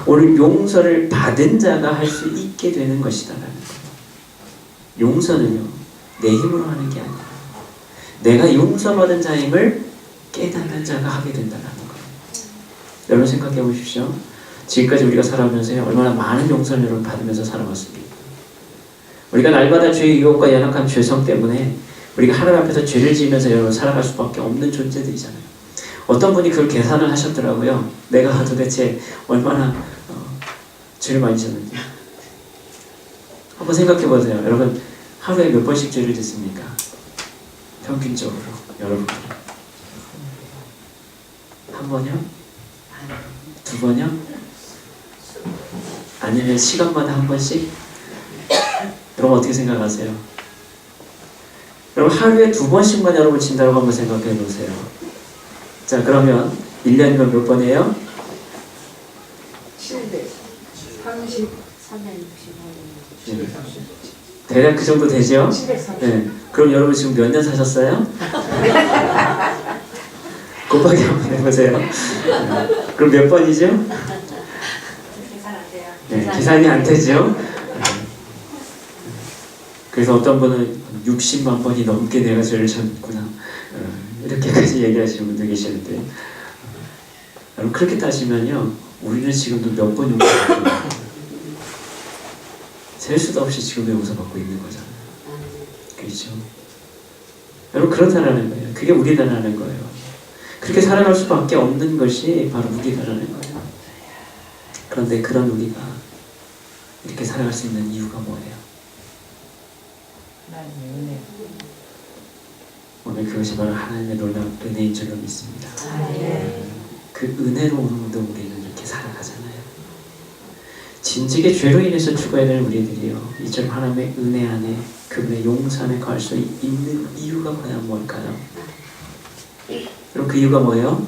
오늘 용서를 받은 자가 할 수 있게 되는 것이다라는 거. 용서는요, 내 힘으로 하는 게 아니라 내가 용서받은 자임을 깨닫는 자가 하게 된다는 거예요. 여러분 생각해 보십시오. 지금까지 우리가 살아오면서 얼마나 많은 용서를 여러분 받으면서 살아왔습니까? 우리가 날마다 죄의 유혹과 연약한 죄성 때문에 우리가 하나님 앞에서 죄를 지으면서 여러분 살아갈 수밖에 없는 존재들이잖아요. 어떤 분이 그걸 계산을 하셨더라고요. 내가 도대체 얼마나 죄를 많이 지었는지 한번 생각해 보세요. 여러분 하루에 몇 번씩 죄를 짓습니까? 평균적으로 여러분 한 번이요? 두 번이요? 아니면 시간마다 한 번씩? 여러분 어떻게 생각하세요? 여러분 하루에 두 번씩만 여러분 진다고 한번 생각해 보세요. 자 그러면 1년이면 몇 번이에요? 700 30 365년 대략 그 정도 되죠? 730 네. 그럼 여러분 지금 몇 년 사셨어요? 곱하기 한번 해보세요. 그럼 몇 번이죠? 계산 안 돼요. 네, 계산이 안 되죠? 그래서 어떤 분은 60만 번이 넘게 내가 죄를 졌구나 이렇게까지 얘기하시는 분도 계시는데 여러분 그렇게 따지면요 우리는 지금도 몇 번 용서받고 있는 거예요. 셀 수도 없이 지금도 용서받고 있는 거잖아요. 그렇죠? 여러분 그렇다라는 거예요. 그게 우리다라는 거예요. 그렇게 살아갈 수밖에 없는 것이 바로 우리다라는 거예요. 그런데 그런 우리가 이렇게 살아갈 수 있는 이유가 뭐예요? 하나님의 은혜. 오늘 그것이 바로 하나님의 놀라운 은혜인 줄로 믿습니다. 아멘. 그 은혜로 오늘도 우리는 이렇게 살아가잖아요. 진즉의 죄로 인해서 죽어야 될 우리들이요, 이처럼 하나님의 은혜 안에, 그분의 용서 안에 거할 수 있는 이유가 과연 뭘까요? 그럼 그 이유가 뭐예요?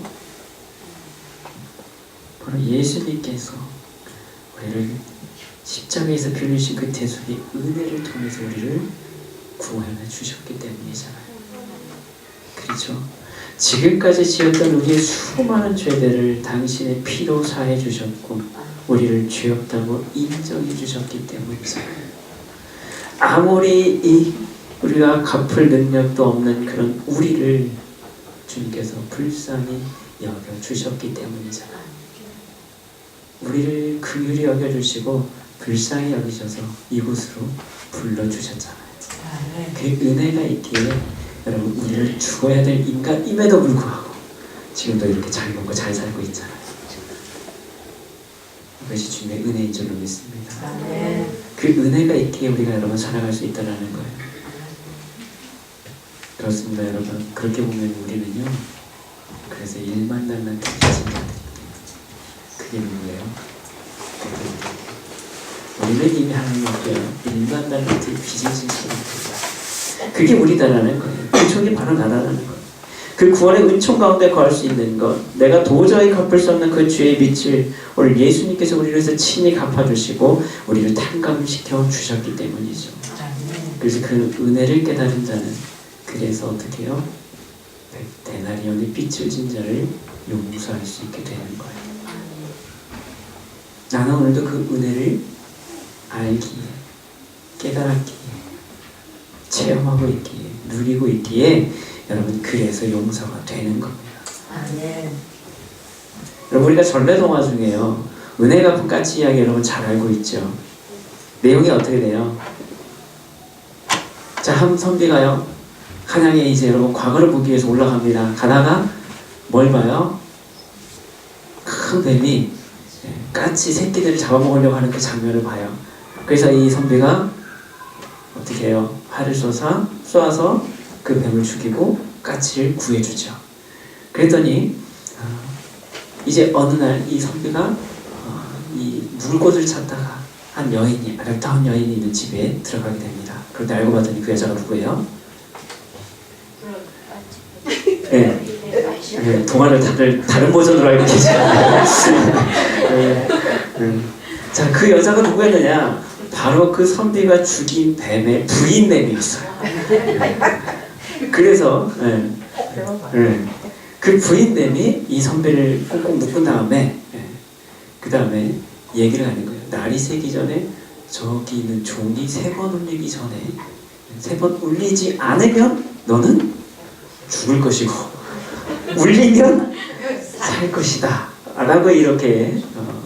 바로 예수님께서 우리를 십자가에서 빌리신 그 대속의 은혜를 통해서 우리를 구원해 주셨기 때문이잖아요. 그렇죠? 지금까지 지었던 우리의 수많은 죄들을 당신의 피로 사해 주셨고 우리를 죄 없다고 인정해 주셨기 때문이잖아요. 아무리 우리가 갚을 능력도 없는 그런 우리를 주님께서 불쌍히 여겨 주셨기 때문이잖아요. 우리를 긍휼히 여겨 주시고 불쌍히 여기셔서 이곳으로 불러 주셨잖아요. 그 은혜가 있기에 여러분, 우리를 죽어야 될 인간임에도 불구하고 지금도 이렇게 잘 먹고 잘 살고 있잖아요. 이것이 주님의 은혜인 줄로 믿습니다. 그 은혜가 있기에 우리가 여러분 살아갈 수 있다는 거예요. 그렇습니다, 여러분. 그렇게 보면 우리는요, 그래서 일만날만 빚진 자들입니다. 그게 누구예요? 우리는 이미 하나님께 일만날만 빚진 자들입니다. 그게 우리다라는 거예요. 그 종이 바로 나다라는 거예요. 그 구원의 은총 가운데 거할 수 있는 것, 내가 도저히 갚을 수 없는 그 죄의 빚을 오늘 예수님께서 우리를 위해서 친히 갚아주시고 우리를 탕감시켜 주셨기 때문이죠. 그래서 그 은혜를 깨달은 자는 그래서 어떻게 해요? 100데나리온의 빚을 진 자를 용서할 수 있게 되는 거예요. 나는 오늘도 그 은혜를 알기에, 깨달았기에, 체험하고 있기에, 누리고 있기에 여러분, 그래서 용서가 되는 겁니다. 아멘. 여러분, 우리가 전래동화 중에요, 은혜 갚은 까치 이야기 여러분 잘 알고 있죠? 내용이 어떻게 돼요? 자, 한 선비가요, 한양에 이제 여러분 과거를 보기 위해서 올라갑니다. 가다가 뭘 봐요? 큰 뱀이 까치 새끼들을 잡아먹으려고 하는 그 장면을 봐요. 그래서 이 선비가 어떻게 해요? 활을 쏘아서 그 뱀을 죽이고 까치를 구해주죠. 그랬더니 이제 어느 날 이 선비가 이 물꽃을 찾다가 한 여인이, 아름다운 여인이 있는 집에 들어가게 됩니다. 그런데 알고 봤더니 그 여자가 누구예요? 네. 네, 동화를 다른 버전으로 알고 계시잖아요. 자, 그 여자가 누구였느냐? 바로 그 선비가 죽인 뱀의 부인뱀이었어요. 그래서 그 부인뱀이 이 선비를 꽁꽁 묶은 다음에 그 다음에 얘기를 하는 거예요. 날이 새기 전에 저기 있는 종이 3번 울리기 전에, 3번 울리지 않으면 너는 죽을 것이고 울리면 살 것이다 라고 이렇게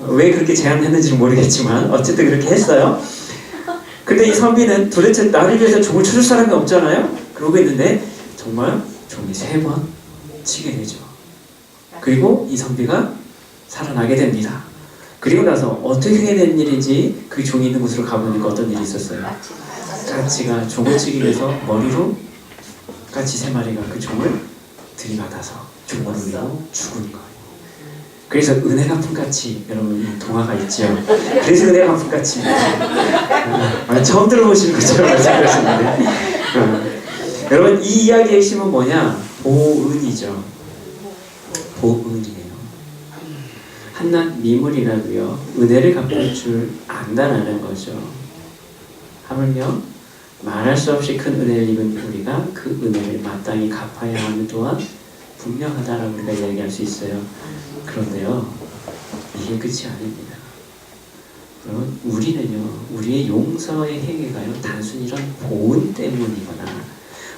왜 그렇게 제안했는지 모르겠지만 어쨌든 그렇게 했어요. 근데 이 선비는 도대체 나를 위해서 종을 쳐줄 사람이 없잖아요. 그러고 있는데 정말 종이 3번 치게 되죠. 그리고 이 선비가 살아나게 됩니다. 그리고 나서 어떻게 된 일인지 그 종이 있는 곳으로 가보니까 어떤 일이 있었어요. 까치가 종을 치기 위해서 머리로 까치 3마리가 그 종을 들이받아서 종을 울리고 죽은 거예요. 그래서 은혜 갚은 까치, 여러분 이 동화가 있죠. 그래서 은혜 갚은 까치. 처음 들어보시는 것처럼 말씀드렸는데 여러분, 이 이야기의 핵심은 뭐냐? 보은이죠. 보은이에요. 한낱 미물이라도요, 은혜를 갚을 줄 안다라는 거죠. 하물며 말할 수 없이 큰 은혜를 입은 우리가 그 은혜를 마땅히 갚아야 하는 또한 분명하다라고 우리가 이야기할 수 있어요. 그런데요, 이게 끝이 아닙니다. 여러분, 우리는요, 우리의 용서의 행위가요, 단순히 이런 보은 때문이거나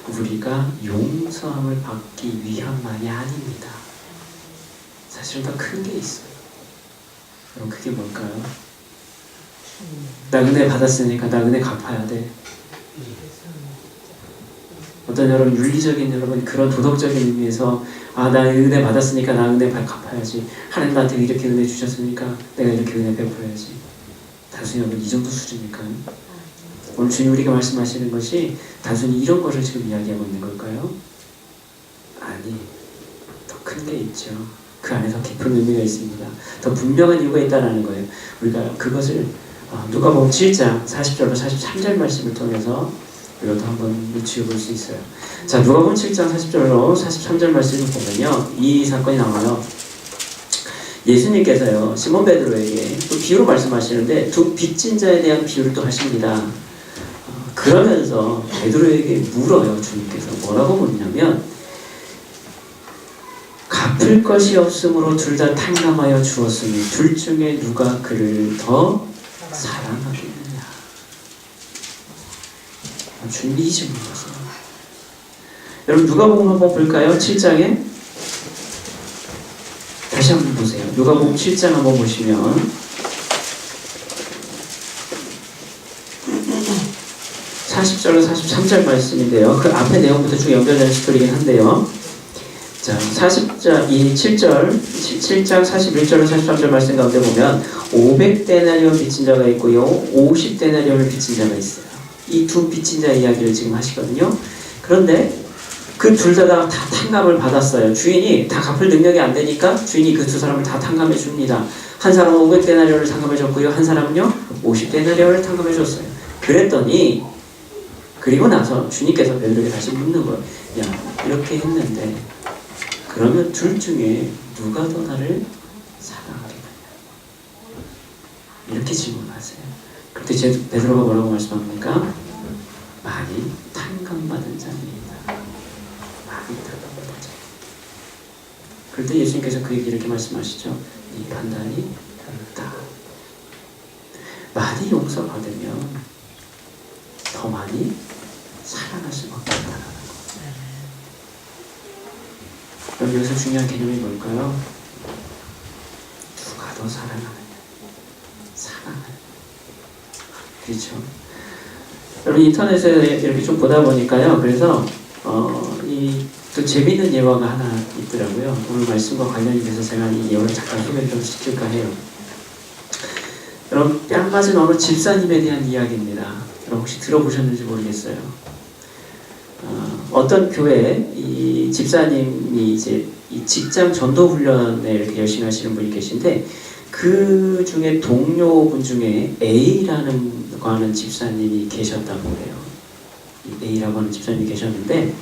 우리가 용서함을 받기 위함만이 아닙니다. 사실은 더 큰 게 있어요. 그럼 그게 뭘까요? 나 은혜 받았으니까 나 은혜 갚아야 돼. 어떤 여러분 윤리적인 여러분 그런 도덕적인 의미에서 나 은혜 받았으니까 나 은혜 갚아야지. 하나님 나한테 이렇게 은혜 주셨으니까 내가 이렇게 은혜 베풀어야지. 단순히 여러분 이 정도 수준일까요? 오늘 주님 우리가 말씀하시는 것이 단순히 이런 것을 지금 이야기하고 있는 걸까요? 아니, 더 큰 게 있죠. 그 안에 더 깊은 의미가 있습니다. 더 분명한 이유가 있다는 거예요. 우리가 그것을 누가복음 7장 40절로 43절 말씀을 통해서 이것도 한번 유추해 볼 수 있어요. 자, 누가복음 7장 40절로 43절 말씀을 보면요, 이 사건이 나와요. 예수님께서요 시몬 베드로에게 또 비유로 말씀하시는데 두 빚진 자에 대한 비유를 또 하십니다. 그러면서 베드로에게 물어요. 주님께서 뭐라고 묻냐면, 갚을 것이 없으므로 둘 다 탕감하여 주었으니 둘 중에 누가 그를 더 사랑하겠느냐. 주님이 이 질문을 하세요. 여러분 누가복음 한번 볼까요? 7장에 다시 한번 보세요. 누가복음 7장 한번 보시면 40절로 43절 말씀인데요. 그 앞에 내용부터 쭉 연결되는 스토리긴 한데요. 자, 7장 41절로 43절 말씀 가운데 보면 500데나리온 빚진 자가 있고요, 50데나리온을 빚진 자가 있어요. 이 두 빚진 자 이야기를 지금 하시거든요. 그런데 그 둘 다 탕감을 받았어요. 주인이 다 갚을 능력이 안 되니까 주인이 그 두 사람을 다 탕감해 줍니다. 한 사람은 500데나리온을 탕감해 줬고요, 한 사람은요 50데나리온을 탕감해 줬어요. 그랬더니 그리고 나서 주님께서 베드로에게 다시 묻는 거예요. 야, 이렇게 했는데 그러면 둘 중에 누가 더 나를 사랑하겠느냐? 이렇게 질문하세요. 그때 베드로가 뭐라고 말씀합니까? 많이 탕감받은 자입니다. 많이 탕감받은 자. 그럴 때 예수님께서 그에게 이렇게 말씀하시죠. 이 판단이 다르다. 많이 용서받으면 더 많이 사랑할 수밖에 없다는 거예요. 그럼 여기서 중요한 개념이 뭘까요? 누가 더 사랑하느냐? 사랑을. 그렇죠. 여러분 인터넷에 이렇게 좀 보다 보니까요. 그래서 또 재미있는 예화가 하나 있더라고요. 오늘 말씀과 관련이 돼서 제가 이 예화를 잠깐 소개를 좀 시킬까 해요. 여러분 뺨 맞은 어느 집사님에 대한 이야기입니다. 여러분 혹시 들어보셨는지 모르겠어요. 어떤 교회 이 집사님이 이제 이 직장 전도 훈련에 이렇게 열심히 하시는 분이 계신데, 그 중에 동료분 중에 A라는 거 하는 집사님이 계셨다고 해요. A라고 하는 집사님이 계셨는데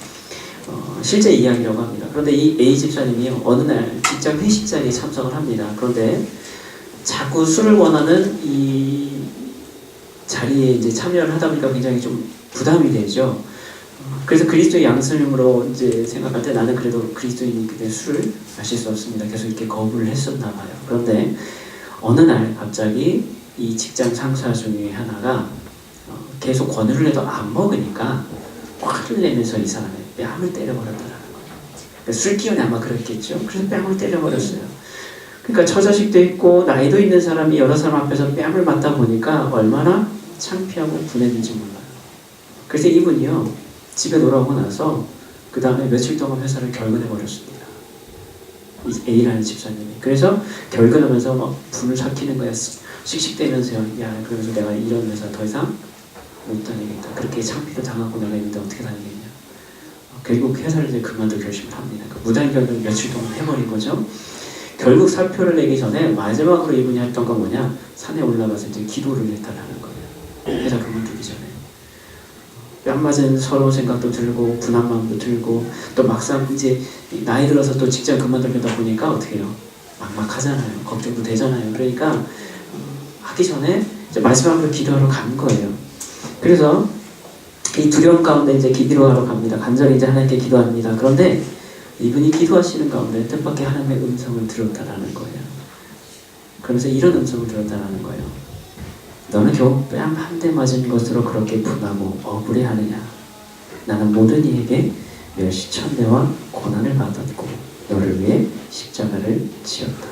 실제 이야기라고 합니다. 그런데 이 A 집사님이요 어느 날 직장 회식 자리에 참석을 합니다. 그런데 자꾸 술을 원하는 이 자리에 이제 참여를 하다 보니까 굉장히 좀 부담이 되죠. 그래서 그리스도의 양심으로 이제 생각할 때 나는 그래도 그리스도인이 그때 술을 마실 수 없습니다. 계속 이렇게 거부를 했었나 봐요. 그런데 어느 날 갑자기 이 직장 상사 중에 하나가 계속 권유를 해도 안 먹으니까 화를 내면서 이 사람의 뺨을 때려버렸다는 거예요. 그러니까 술 기운이 아마 그랬겠죠. 그래서 뺨을 때려버렸어요. 그러니까 처자식도 있고 나이도 있는 사람이 여러 사람 앞에서 뺨을 맞다 보니까 얼마나 창피하고 분했는지 몰라요. 그래서 이분이요 집에 돌아오고 나서 그 다음에 며칠 동안 회사를 결근해버렸습니다. 이 A라는 집사님이. 그래서 결근하면서 막 분을 삭히는 거야. 씩씩대면서요. 야, 그러면서 내가 이런 회사 더 이상 못 다니겠다. 그렇게 창피도 당하고 내가 있는데 어떻게 다니겠냐. 결국 회사를 이제 그만둘 결심을 합니다. 그러니까 무단결근 며칠 동안 해버린 거죠. 결국 사표를 내기 전에 마지막으로 이분이 했던 건 뭐냐, 산에 올라가서 이제 기도를 했다라는 거예요. 회사 그만두기 전에. 뺨 맞은 서러운 생각도 들고 분한 마음도 들고, 또 막상 이제 나이 들어서 또 직장 그만두려다 보니까 어떻게 해요? 막막하잖아요. 걱정도 되잖아요. 그러니까 하기 전에 이제 마지막으로 기도하러 간 거예요. 그래서 이 두려움 가운데 이제 기도하러 갑니다. 간절히 이제 하나님께 기도합니다. 그런데 이분이 기도하시는 가운데 뜻밖의 하나님의 음성을 들었다라는 거예요. 그러면서 이런 음성을 들었다라는 거예요. 너는 겨우 뺨 한 대 맞은 것으로 그렇게 분하고 억울해하느냐? 나는 모든 이에게 멸시천대와 고난을 받았고 너를 위해 십자가를 지었다.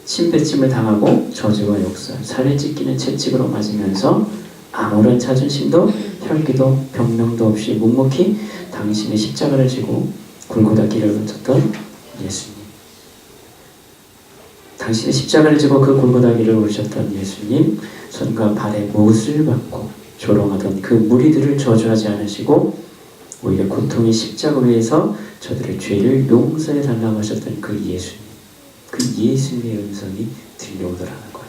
침뱉음을 당하고 저주와 욕설, 살을 찢기는 채찍으로 맞으면서 아무런 자존심도 혈기도 변명도 없이 묵묵히 당신의 십자가를 지고 골고다 길을 걸으셨던 예수님. 당신의 십자가를 지고 그 골고다 길을 오르셨던 예수님, 손과 발에 못을 받고 조롱하던 그 무리들을 저주하지 않으시고 오히려 고통의 십자가 위에서 저들의 죄를 용서해 달라고 하셨던 그 예수님, 그 예수님의 음성이 들려오더라는 거예요.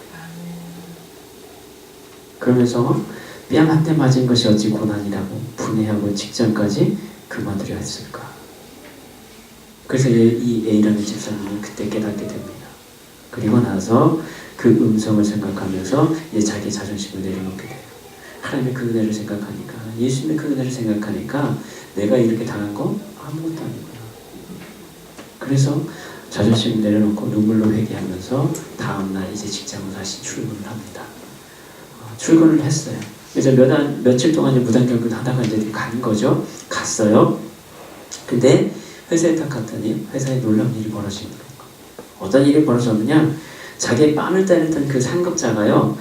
그러면서 뺨 한 대 맞은 것이 어찌 고난이라고 분해하고 직전까지 그만두려 했을까. 그래서 이 A라는 집사님은 그때 깨닫게 됩니다. 그리고 나서 그 음성을 생각하면서 이제 자기 자존심을 내려놓게 돼요. 하나님의 그 은혜를 생각하니까, 예수님의 그 은혜를 생각하니까 내가 이렇게 당한 거 아무것도 아니구나. 그래서 자존심을 내려놓고 눈물로 회개하면서 다음날 이제 직장으로 다시 출근을 합니다. 출근을 했어요. 그래서 며칠 동안 무단결근 하다가 이제 간 거죠. 갔어요. 근데 회사에 딱 갔더니 회사에 놀라운 일이 벌어지는 거예요. 어떤 일이 벌어졌느냐, 자기의 뺨을 때렸던 그 상급자가요,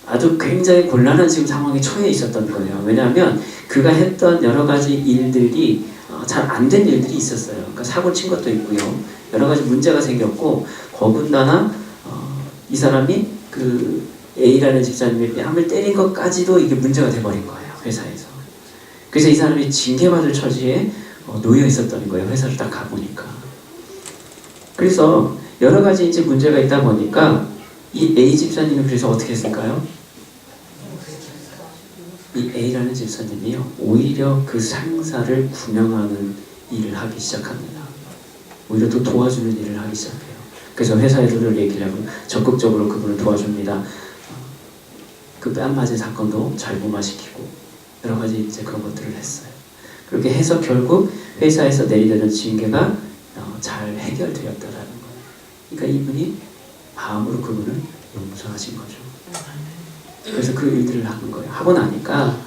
아주 굉장히 곤란한 지금 상황에 처해 있었던 거예요. 왜냐하면 그가 했던 여러 가지 일들이 잘 안 된 일들이 있었어요. 그러니까 사고 친 것도 있고요, 여러 가지 문제가 생겼고, 더군다나 이 사람이 그 A라는 집사님의 뺨을 때린 것까지도 이게 문제가 돼버린 거예요, 회사에서. 그래서 이 사람이 징계받을 처지에 놓여 있었던 거예요, 회사를 딱 가보니까. 그래서 여러 가지 이제 문제가 있다 보니까 이 A 집사님은 그래서 어떻게 했을까요? 이 A라는 집사님이요, 오히려 그 상사를 구명하는 일을 하기 시작합니다. 오히려 또 도와주는 일을 하기 시작해요. 그래서 회사에서도 얘기를 하고 적극적으로 그분을 도와줍니다. 그 뺨 맞은 사건도 잘 무마시키고 여러 가지 이제 그런 것들을 했어요. 그렇게 해서 결국 회사에서 내리려는 징계가 잘 해결되었다라는 거예요. 그러니까 이분이 마음으로 그분을 용서하신 거죠. 그래서 그 일들을 하는 거예요. 하고 나니까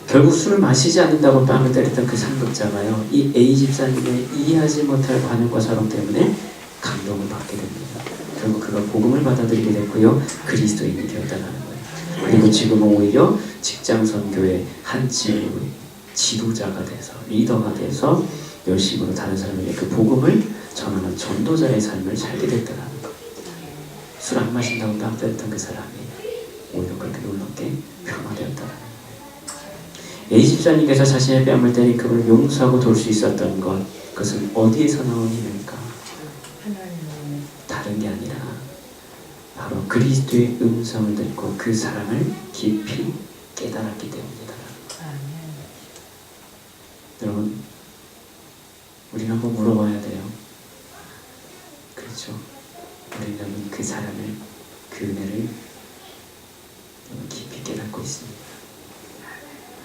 결국 술을 마시지 않는다고 뺨을 때렸던 그 상급자가요, 이 A 집사님의 이해하지 못할 관용과 사랑 때문에 감동을 받게 됩니다. 결국 그가 복음을 받아들이게 됐고요, 그리스도인이 되었다는 거예요. 그리고 지금은 오히려 직장 선교의 한 지도자가 돼서, 리더가 돼서 열심으로 다른 사람에게 그 복음을 전하는 전도자의 삶을 살게 됐다는 거예요. 술 안 마신다고 뺨 때렸던 그 사람이 오히려 그렇게 놀랍게 변화되었다는 거예요. A 집사님께서 자신의 뺨을 때린 그분을 용서하고 돌 수 있었던 것, 그것은 어디에서 나온 힘일까? 다른 게 아니라 바로 그리스도의 음성을 듣고 그 사랑을 깊이 깨달았기 때문이다. 여러분, 우리는 한번 물어봐야 돼요. 그렇죠? 우리는 그 사랑을, 그 은혜를 깊이 깨닫고 있습니다.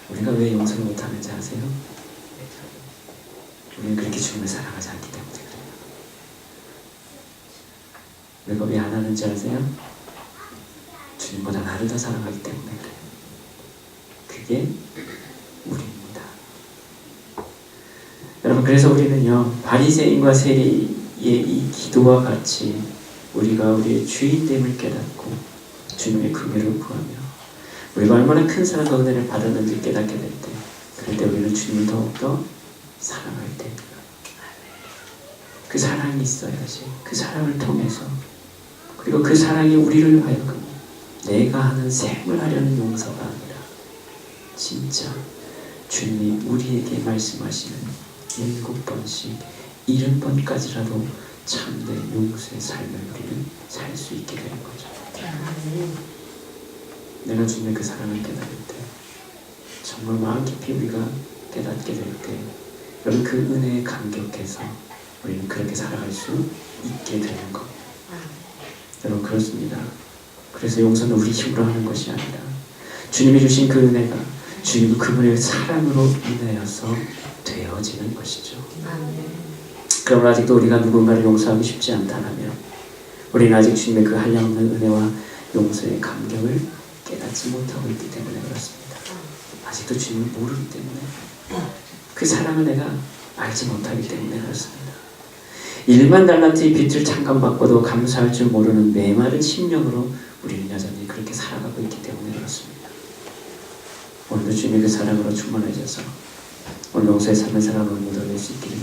우리가 왜 용서를 못하는지 아세요? 우리는 그렇게 주님을 사랑하지 않기 때문에 그래요. 우리가 왜 안 하는지 아세요? 주님보다 나를 더 사랑하기 때문에 그래요. 그게 우리입니다. 여러분, 그래서 우리는요, 바리새인과 세리의 이 기도와 같이 우리가 우리의 주인됨을 깨닫고 주님의 긍휼을 구하며 우리가 얼마나 큰 사랑과 은혜를 받았는지 깨닫게 될 때, 그럴 때 우리는 주님을 더욱더 사랑할 때입니다. 그 사랑이 있어야지, 그 사랑을 통해서, 그리고 그 사랑이 우리를 하여금 내가 하는 셈을 하려는 용서가 아니라 진짜 주님이 우리에게 말씀하시는 7번씩 70번까지라도 참된 용서의 삶을 우리는 살 수 있게 되는 거죠. 내가 주님의 그 사랑을 깨달을 때, 정말 마음 깊이 우리가 깨닫게 될 때, 여러분, 그 은혜에 감격해서 우리는 그렇게 살아갈 수 있게 되는 것. 여러분, 그렇습니다. 그래서 용서는 우리 힘으로 하는 것이 아니라 주님이 주신 그 은혜가 주님 그분의 사랑으로 인하여서 되어지는 것이죠. 그러나 아직도 우리가 누군가를 용서하고 싶지 않다면 우리는 아직 주님의 그 한량없는 은혜와 용서의 감격을 깨닫지 못하고 있기 때문에 그렇습니다. 아직도 주님을 모르기 때문에, 그 사랑을 내가 알지 못하기 때문에 그렇습니다. 1만 달란트의 빚을 창감받고도 감사할 줄 모르는 메마른 심령으로 우리는 여전히 그렇게 살아가고 있기 때문에 그렇습니다. 오늘도 주님의 그 사랑으로 충만해져서 오늘 용서의 삶의 사랑을 묻어낼 수 있기를